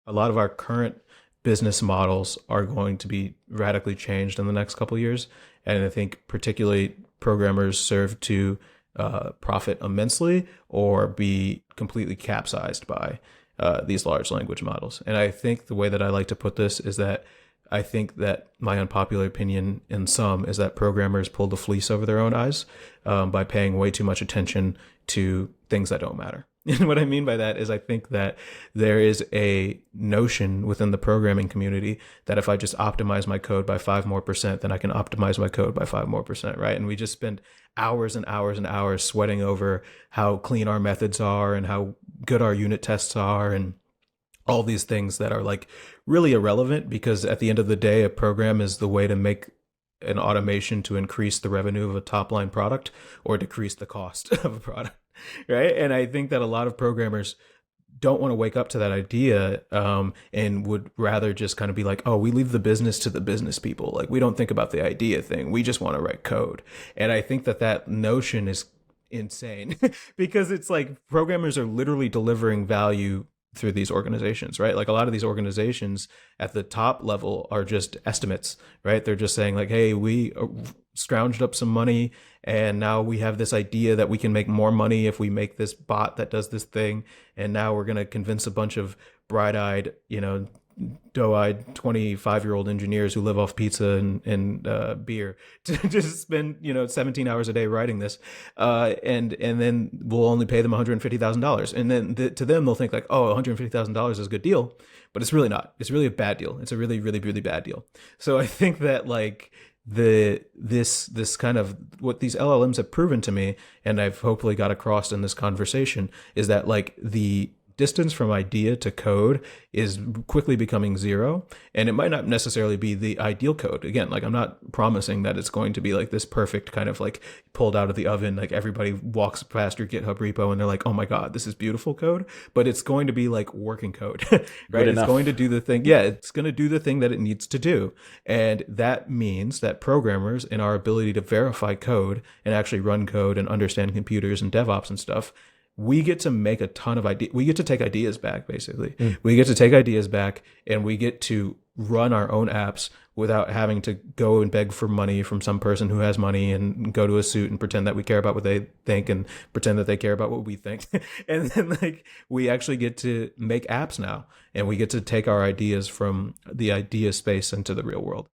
a lot of our current business models are going to be radically changed in the next couple of years. And I think particularly programmers serve to profit immensely or be completely capsized by these large language models. And I think the way that I like to put this is that I think that my unpopular opinion in some is that programmers pull the fleece over their own eyes by paying way too much attention to things that don't matter. And what I mean by that is I think that there is a notion within the programming community that if I just optimize my code by 5 more%, then I can optimize my code by 5 more%, right? And we just spend hours and hours and hours sweating over how clean our methods are and how good our unit tests are and all these things that are like really irrelevant, because at the end of the day, a program is the way to make an automation to increase the revenue of a top line product or decrease the cost of a product. Right. And I think that a lot of programmers don't want to wake up to that idea and would rather just kind of be like, oh, we leave the business to the business people. Like, we don't think about the idea thing. We just want to write code. And I think that that notion is insane because it's like programmers are literally delivering value through these organizations, right? Like a lot of these organizations at the top level are just estimates, right? They're just saying like, hey, we scrounged up some money and now we have this idea that we can make more money if we make this bot that does this thing. And now we're going to convince a bunch of bright-eyed, doe-eyed 25-year-old engineers who live off pizza and beer to just spend 17 hours a day writing this, and then we'll only pay them $150,000, and then to them they'll think like, oh, $150,000 is a good deal, but it's really not. It's really a bad deal. It's a really, really, really bad deal. So I think that like this kind of what these LLMs have proven to me, and I've hopefully got across in this conversation, is that like the distance from idea to code is quickly becoming zero. And it might not necessarily be the ideal code. Again, like I'm not promising that it's going to be like this perfect kind of like pulled out of the oven, like everybody walks past your GitHub repo and they're like, oh my God, this is beautiful code. But it's going to be like working code, right? It's going to do the thing. Yeah, it's going to do the thing that it needs to do. And that means that programmers, in our ability to verify code and actually run code and understand computers and DevOps and stuff, we get to make a ton of ideas. We get to take ideas back, basically. We get to take ideas back and we get to run our own apps without having to go and beg for money from some person who has money and go to a suit and pretend that we care about what they think and pretend that they care about what we think. And then like we actually get to make apps now, and we get to take our ideas from the idea space into the real world.